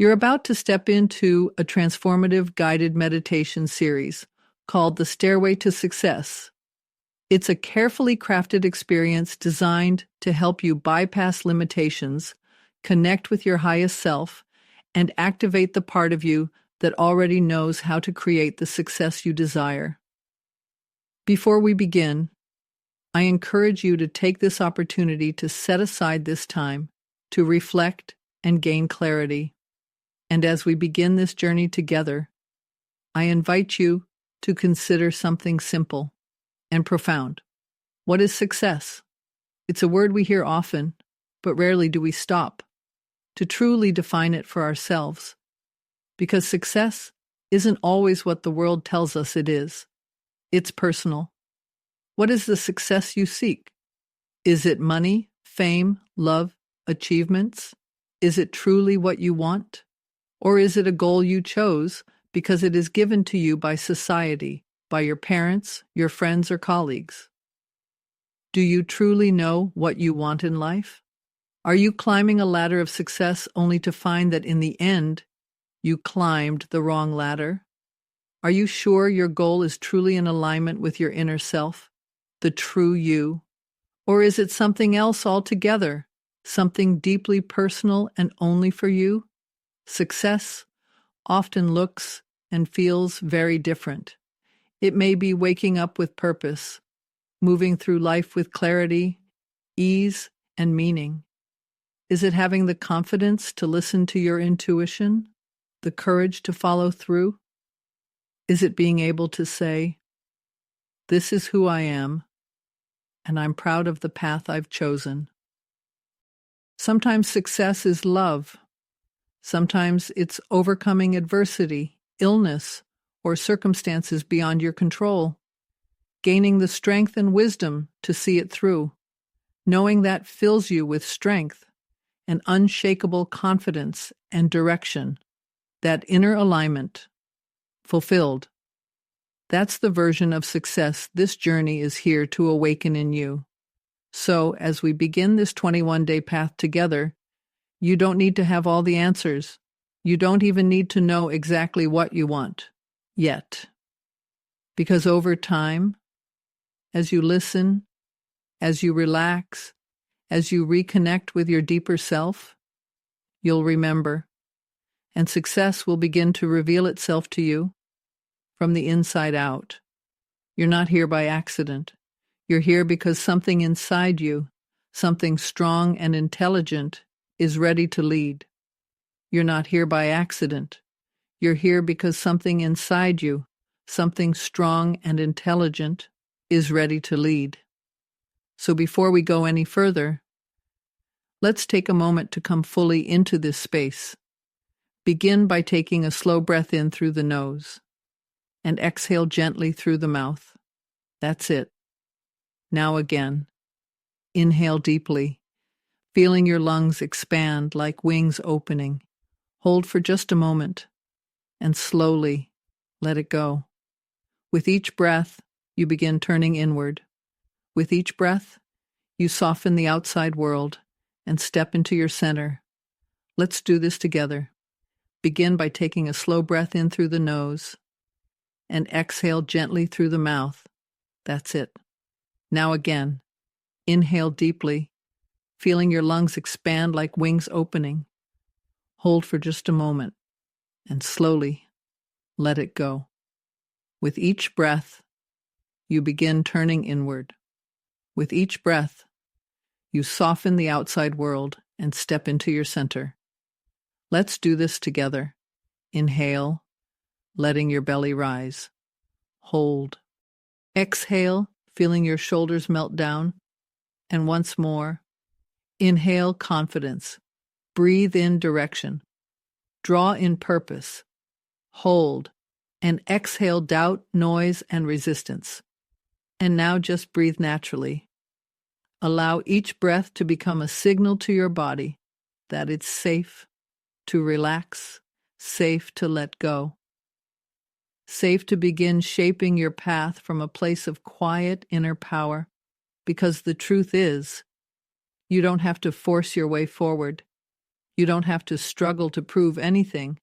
You're about to step into a transformative guided meditation series called the Stairway to Success. It's a carefully crafted experience designed to help you bypass limitations, connect with your highest self, and activate the part of you that already knows how to create the success you desire. Before we begin, I encourage you to take this opportunity to set aside this time to reflect and gain clarity. And as we begin this journey together, I invite you to consider something simple and profound. What is success? It's a word we hear often, but rarely do we stop to truly define it for ourselves. Because success isn't always what the world tells us it is. It's personal. What is the success you seek? Is it money, fame, love, achievements? Is it truly what you want? Or is it a goal you chose because it is given to you by society, by your parents, your friends, or colleagues? Do you truly know what you want in life? Are you climbing a ladder of success only to find that in the end, you climbed the wrong ladder? Are you sure your goal is truly in alignment with your inner self, the true you? Or is it something else altogether, something deeply personal and only for you? Success often looks and feels very different. It may be waking up with purpose, moving through life with clarity, ease, and meaning. Is it having the confidence to listen to your intuition, the courage to follow through? Is it being able to say, "This is who I am, and I'm proud of the path I've chosen"? Sometimes success is love. Sometimes it's overcoming adversity, illness, or circumstances beyond your control, gaining the strength and wisdom to see it through, knowing that fills you with strength and unshakable confidence and direction, that inner alignment, fulfilled. That's the version of success this journey is here to awaken in you. So, as we begin this 21-day path together, you don't need to have all the answers. You don't even need to know exactly what you want yet. Because over time, as you listen, as you relax, as you reconnect with your deeper self, you'll remember, and success will begin to reveal itself to you from the inside out. You're not here by accident. You're here because something inside you, something strong and intelligent, is ready to lead. You're not here by accident. You're here because something inside you, something strong and intelligent, is ready to lead. So before we go any further, let's take a moment to come fully into this space. Begin by taking a slow breath in through the nose and exhale gently through the mouth. That's it. Now again, inhale deeply, feeling your lungs expand like wings opening. Hold for just a moment and slowly let it go. With each breath, you begin turning inward. With each breath, you soften the outside world and step into your center. Let's do this together. Begin by taking a slow breath in through the nose and exhale gently through the mouth. That's it. Now again, inhale deeply, feeling your lungs expand like wings opening. Hold for just a moment and slowly let it go. With each breath, you begin turning inward. With each breath, you soften the outside world and step into your center. Let's do this together. Inhale, letting your belly rise. Hold. Exhale, feeling your shoulders melt down. And once more, inhale confidence. Breathe in direction. Draw in purpose. Hold. And exhale doubt, noise, and resistance. And now just breathe naturally. Allow each breath to become a signal to your body that it's safe to relax, safe to let go, safe to begin shaping your path from a place of quiet inner power, because the truth is, you don't have to force your way forward. You don't have to struggle to prove anything.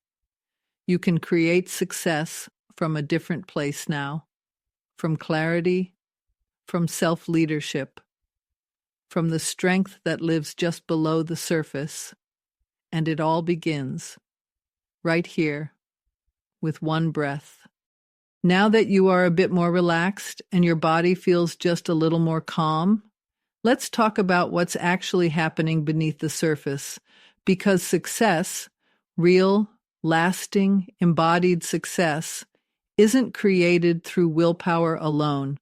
You can create success from a different place now, from clarity, from self-leadership, from the strength that lives just below the surface. And it all begins right here with one breath. Now that you are a bit more relaxed and your body feels just a little more calm, let's talk about what's actually happening beneath the surface, because success, real, lasting, embodied success, isn't created through willpower alone.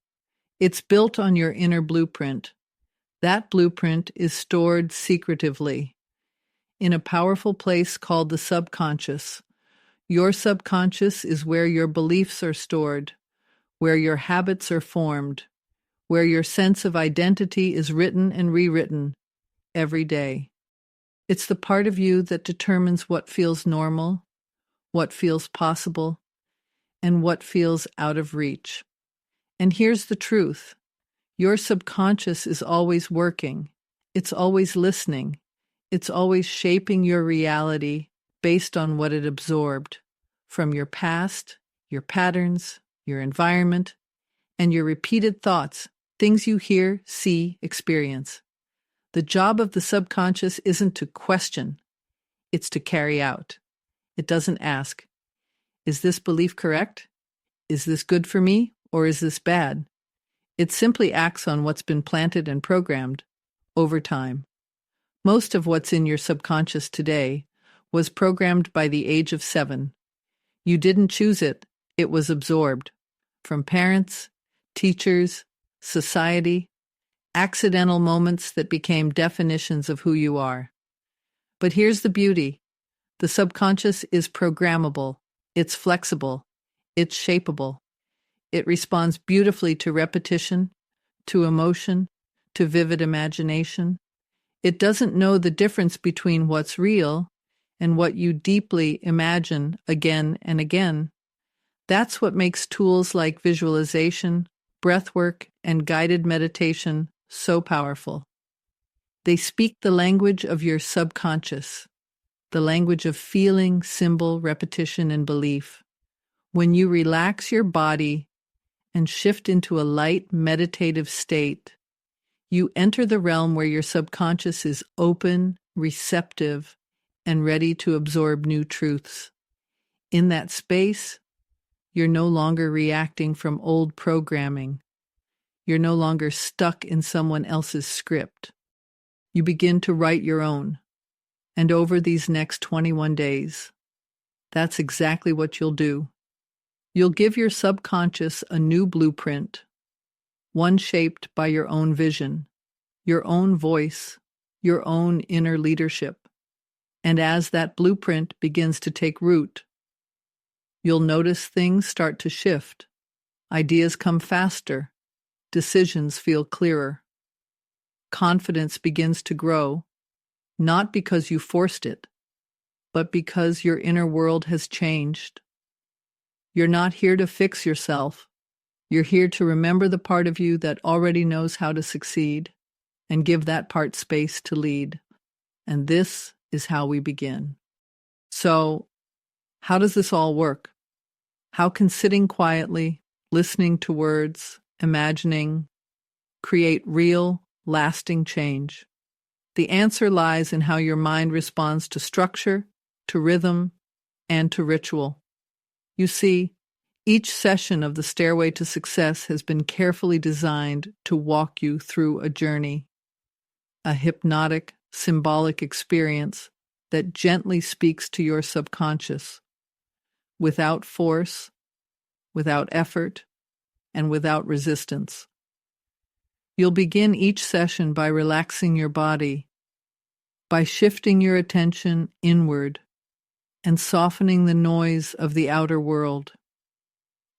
It's built on your inner blueprint. That blueprint is stored secretively in a powerful place called the subconscious. Your subconscious is where your beliefs are stored, where your habits are formed, where your sense of identity is written and rewritten every day. It's the part of you that determines what feels normal, what feels possible, and what feels out of reach. And here's the truth. Your subconscious is always working. It's always listening. It's always shaping your reality based on what it absorbed from your past, your patterns, your environment, and your repeated thoughts, things you hear, see, experience. The job of the subconscious isn't to question, it's to carry out. It doesn't ask, is this belief correct? Is this good for me, or is this bad? It simply acts on what's been planted and programmed over time. Most of what's in your subconscious today was programmed by the age of 7. You didn't choose it, it was absorbed. From parents, teachers, society, accidental moments that became definitions of who you are. But here's the beauty. The subconscious is programmable, it's flexible, it's shapeable. It responds beautifully to repetition, to emotion, to vivid imagination. It doesn't know the difference between what's real and what you deeply imagine again and again. That's what makes tools like visualization, breathwork, and guided meditation so powerful. They speak the language of your subconscious, the language of feeling, symbol, repetition, and belief. When you relax your body and shift into a light, meditative state, you enter the realm where your subconscious is open, receptive, and ready to absorb new truths. In that space, you're no longer reacting from old programming. You're no longer stuck in someone else's script. You begin to write your own. And over these next 21 days, that's exactly what you'll do. You'll give your subconscious a new blueprint, one shaped by your own vision, your own voice, your own inner leadership. And as that blueprint begins to take root, you'll notice things start to shift. Ideas come faster. Decisions feel clearer. Confidence begins to grow, not because you forced it, but because your inner world has changed. You're not here to fix yourself. You're here to remember the part of you that already knows how to succeed and give that part space to lead. And this is how we begin. So, how does this all work? How can sitting quietly, listening to words, imagining, create real, lasting change? The answer lies in how your mind responds to structure, to rhythm, and to ritual. You see, each session of the Stairway to Success has been carefully designed to walk you through a journey, a hypnotic, symbolic experience that gently speaks to your subconscious, without force, without effort, and without resistance. You'll begin each session by relaxing your body, by shifting your attention inward and softening the noise of the outer world.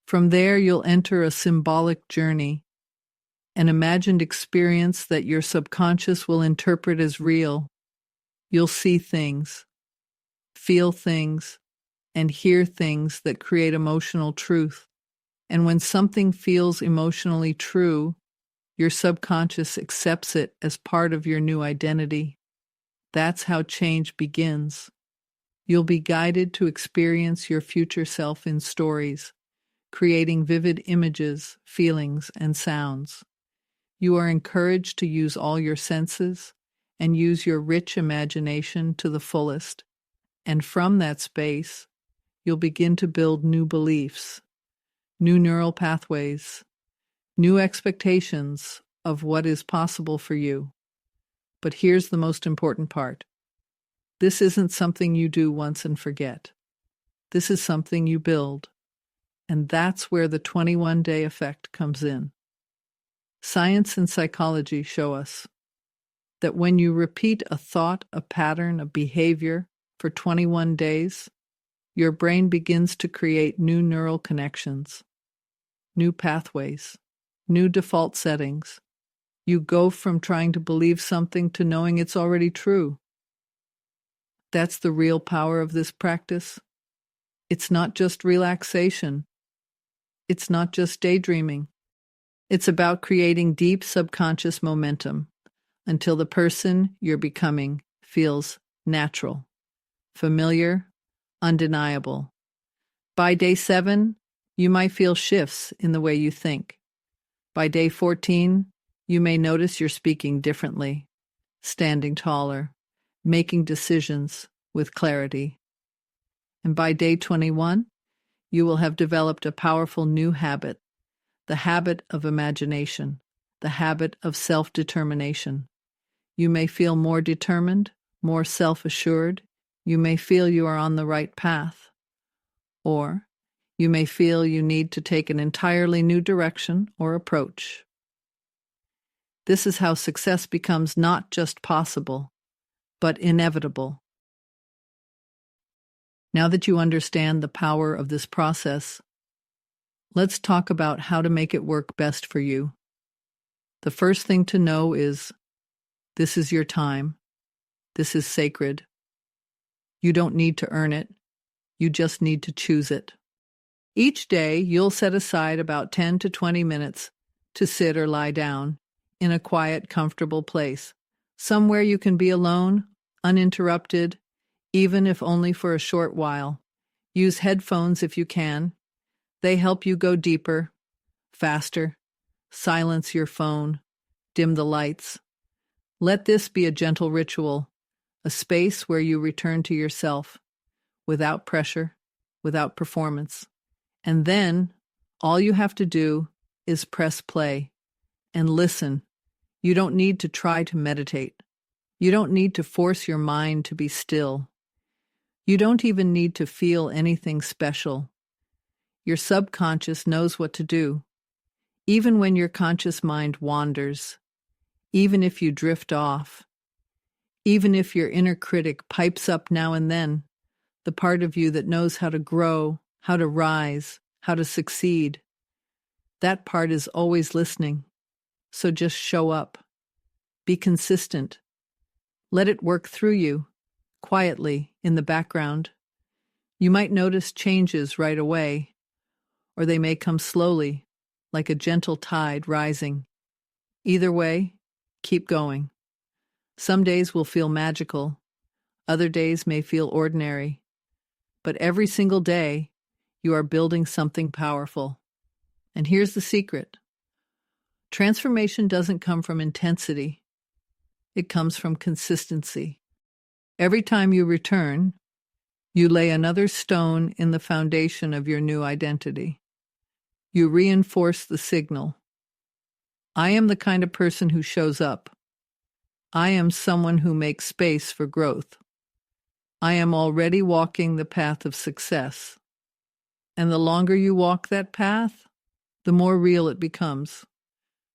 From there, you'll enter a symbolic journey, an imagined experience that your subconscious will interpret as real. You'll see things, feel things, and hear things that create emotional truth. And when something feels emotionally true, your subconscious accepts it as part of your new identity. That's how change begins. You'll be guided to experience your future self in stories, creating vivid images, feelings, and sounds. You are encouraged to use all your senses and use your rich imagination to the fullest. And from that space, you'll begin to build new beliefs, new neural pathways, new expectations of what is possible for you. But here's the most important part. This isn't something you do once and forget. This is something you build. And that's where the 21-day effect comes in. Science and psychology show us that when you repeat a thought, a pattern, a behavior for 21 days, your brain begins to create new neural connections, new pathways, new default settings. You go from trying to believe something to knowing it's already true. That's the real power of this practice. It's not just relaxation. It's not just daydreaming. It's about creating deep subconscious momentum until the person you're becoming feels natural, familiar, undeniable. By day 7, you might feel shifts in the way you think. By day 14, you may notice you're speaking differently, standing taller, making decisions with clarity. And by day 21, you will have developed a powerful new habit, the habit of imagination, the habit of self-determination. You may feel more determined, more self-assured. You may feel you are on the right path. Or you may feel you need to take an entirely new direction or approach. This is how success becomes not just possible, but inevitable. Now that you understand the power of this process, let's talk about how to make it work best for you. The first thing to know is this is your time. This is sacred. You don't need to earn it. You just need to choose it. Each day, you'll set aside about 10 to 20 minutes to sit or lie down in a quiet, comfortable place, somewhere you can be alone, uninterrupted, even if only for a short while. Use headphones if you can. They help you go deeper, faster. Silence your phone. Dim the lights. Let this be a gentle ritual, a space where you return to yourself, without pressure, without performance. And then, all you have to do is press play and listen. You don't need to try to meditate. You don't need to force your mind to be still. You don't even need to feel anything special. Your subconscious knows what to do. Even when your conscious mind wanders, even if you drift off, even if your inner critic pipes up now and then, the part of you that knows how to grow, how to rise, how to succeed, that part is always listening. So just show up. Be consistent. Let it work through you, quietly, in the background. You might notice changes right away, or they may come slowly, like a gentle tide rising. Either way, keep going. Some days will feel magical. Other days may feel ordinary. But every single day, you are building something powerful. And here's the secret. Transformation doesn't come from intensity. It comes from consistency. Every time you return, you lay another stone in the foundation of your new identity. You reinforce the signal. I am the kind of person who shows up. I am someone who makes space for growth. I am already walking the path of success. And the longer you walk that path, the more real it becomes.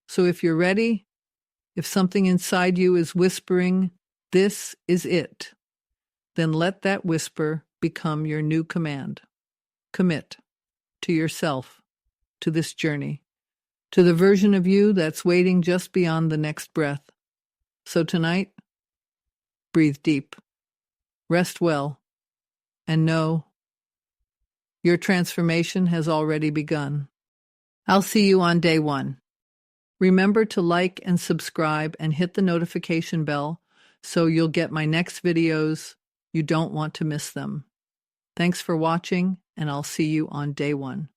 So if you're ready, if something inside you is whispering, "This is it," then let that whisper become your new command. Commit to yourself, to this journey, to the version of you that's waiting just beyond the next breath. So tonight, breathe deep, rest well, and know your transformation has already begun. I'll see you on day 1. Remember to like and subscribe and hit the notification bell so you'll get my next videos. You don't want to miss them. Thanks for watching, and I'll see you on day 1.